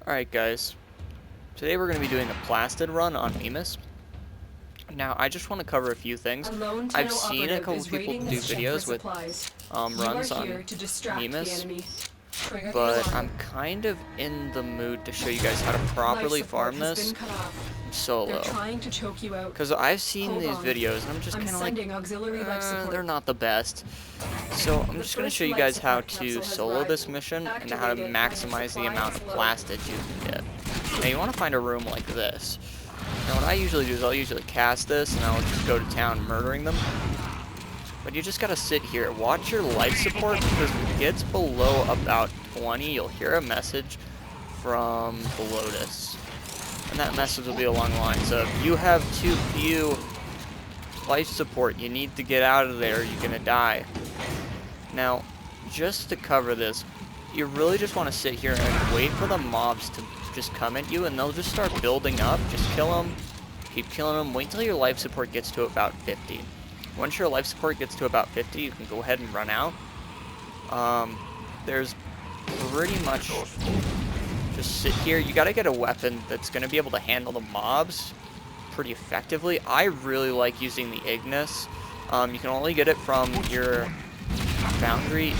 Alright guys, today we're going to be doing a Plastid run on mimas. Now I just want to cover a few things. I've seen a couple people do videos with runs on mimas, but I'm kind of in the mood to show you guys how to properly farm this solo. Because I've seen these videos and I'm just kind of like, they're not the best. So I'm just going to show you guys how to solo this mission and how to maximize the amount of plastids you can get. Now you want to find a room like this. Now what I usually do is I'll usually cast this and I'll just go to town murdering them. But you just gotta sit here. Watch your life support because when it gets below about 20, you'll hear a message from the Lotus. And that message will be along the lines of, you have too few life support. You need to get out of there or you're gonna die. Now, just to cover this, you really just want to sit here and wait for the mobs to just come at you, and they'll just start building up. Just kill them, keep killing them, wait until your life support gets to about 50. Once your life support gets to about 50, you can go ahead and run out. There's pretty much just sit here. You gotta get a weapon that's gonna be able to handle the mobs pretty effectively. I really like using the Ignis. You can only get it from your foundry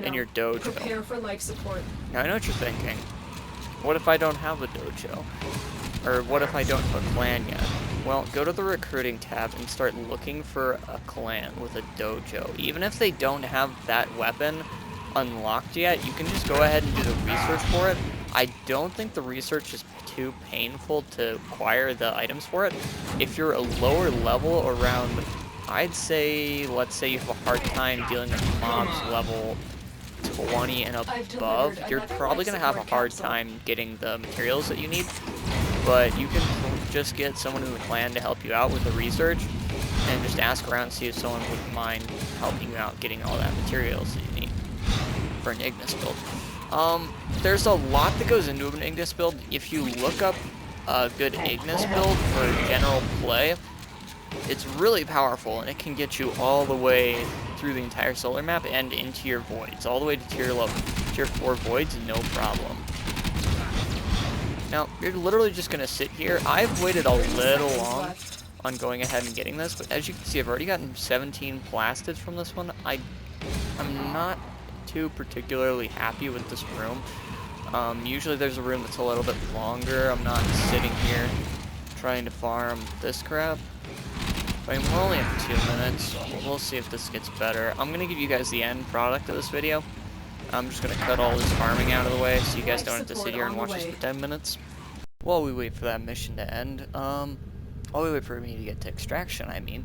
in your dojo. Prepare for life support. Now I know what you're thinking. What if I don't have a dojo? Or what if I don't have a clan yet? Well, go to the recruiting tab and start looking for a clan with a dojo. Even if they don't have that weapon unlocked yet, you can just go ahead and do the research for it. I don't think the research is too painful to acquire the items for it. If you're a lower level around, I'd say, let's say you have a hard time dealing with mobs level 20 and above, you're probably going to have a hard time getting the materials that you need. But you can just get someone in the clan to help you out with the research and just ask around and see if someone would mind helping you out getting all that materials that you need for an Ignis build. There's a lot that goes into an Ignis build. If you look up a good Ignis build for general play, it's really powerful, and it can get you all the way through the entire solar map and into your voids, all the way to tier 4 voids, no problem. Now, you're literally just going to sit here. I've waited a little long on going ahead and getting this, but as you can see, I've already gotten 17 plastids from this one. I'm not too particularly happy with this room. Usually there's a room that's a little bit longer. I'm not sitting here trying to farm this crap. But we're only at 2 minutes. We'll see if this gets better. I'm going to give you guys the end product of this video. I'm just going to cut all this farming out of the way so you guys don't have to sit here and watch this for 10 minutes. While we wait for that mission to end, while we wait for me to get to extraction,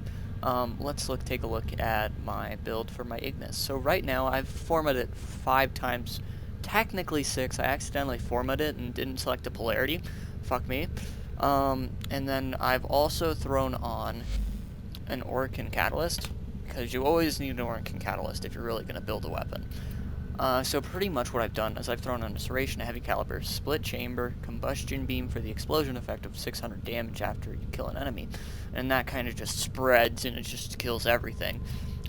let's take a look at my build for my Ignis. So right now, I've formatted it 5 times, technically 6. I accidentally formatted it and didn't select a polarity. Fuck me. And then I've also thrown on an Orkin catalyst, because you always need an Orkin catalyst if you're really going to build a weapon. So pretty much what I've done is I've thrown on a Serration, a heavy caliber, split chamber, combustion beam for the explosion effect of 600 damage after you kill an enemy, and that kind of just spreads and it just kills everything.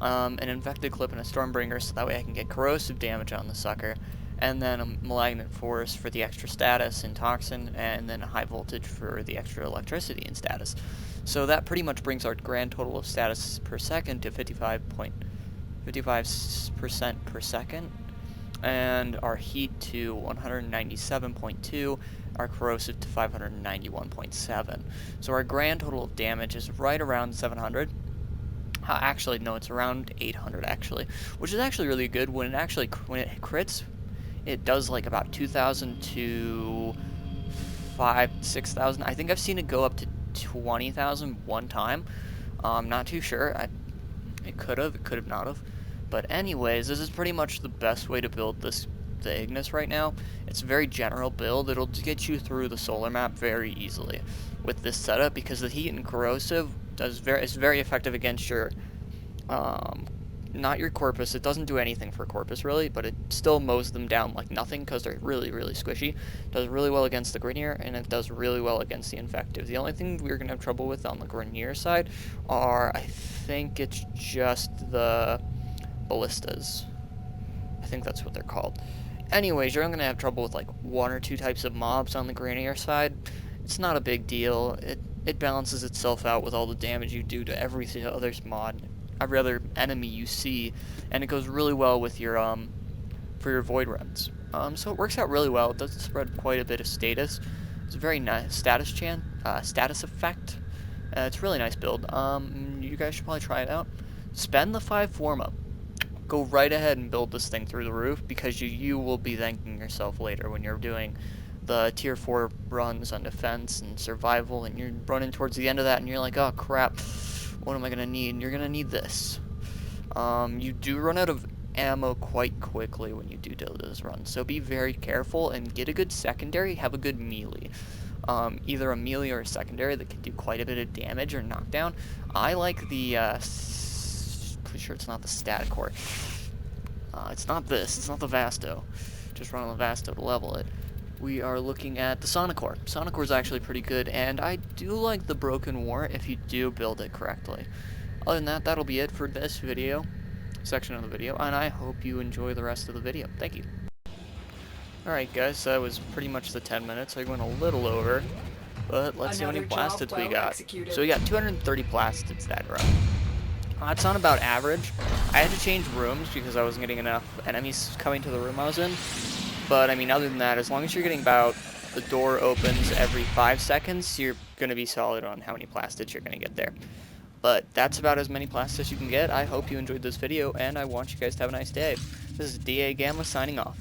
An infected clip and a stormbringer, so that way I can get corrosive damage on the sucker, and then a malignant force for the extra status in toxin, and then a high voltage for the extra electricity in status. So that pretty much brings our grand total of status per second to 55% per second, and our heat to 197.2, our corrosive to 591.7. So our grand total of damage is right around 700. Actually, no, it's around 800 actually, which is actually really good. When it crits, it does like about 2,000 to 6,000. I think I've seen it go up to 20,000 one time. I'm not too sure. It could have not have. But anyways, this is pretty much the best way to build the Ignis right now. It's a very general build. It'll get you through the solar map very easily with this setup, because the heat and corrosive is very effective against your not your corpus. It doesn't do anything for corpus really, but it still mows them down like nothing because they're really, really squishy. It does really well against the Grenier, and it does really well against the infective. The only thing we're gonna have trouble with on the Grenier side are, I think it's just the ballistas. I think that's what they're called. Anyways, you're gonna have trouble with like 1 or 2 types of mobs on the grainier side. It's not a big deal. It balances itself out with all the damage you do to every other enemy you see, and it goes really well with your for your void runs. So it works out really well. It does spread quite a bit of status. It's a very nice status effect. It's a really nice build. You guys should probably try it out. Spend the 5 forma. Go right ahead and build this thing through the roof, because you will be thanking yourself later when you're doing the tier 4 runs on defense and survival, and you're running towards the end of that and you're like, oh crap, what am I gonna need? And you're gonna need this. You do run out of ammo quite quickly when you do those runs, so be very careful and get a good secondary. Have a good melee, either a melee or a secondary that can do quite a bit of damage or knockdown. I like the pretty sure it's not the static core. It's not this. It's not the Vasto. Just run on the Vasto to level it. We are looking at the Sonicore. Sonicore is actually pretty good, and I do like the Broken War if you do build it correctly. Other than that, that'll be it for this section of the video, and I hope you enjoy the rest of the video. Thank you. Alright guys, that was pretty much the 10 minutes. I went a little over, but let's see how many plastids we got. So we got 230 plastids that run. That's not about average. I had to change rooms because I wasn't getting enough enemies coming to the room I was in. But, I mean, other than that, as long as you're getting about the door opens every 5 seconds, you're going to be solid on how many plastids you're going to get there. But that's about as many plastids you can get. I hope you enjoyed this video, and I want you guys to have a nice day. This is DA Gamma signing off.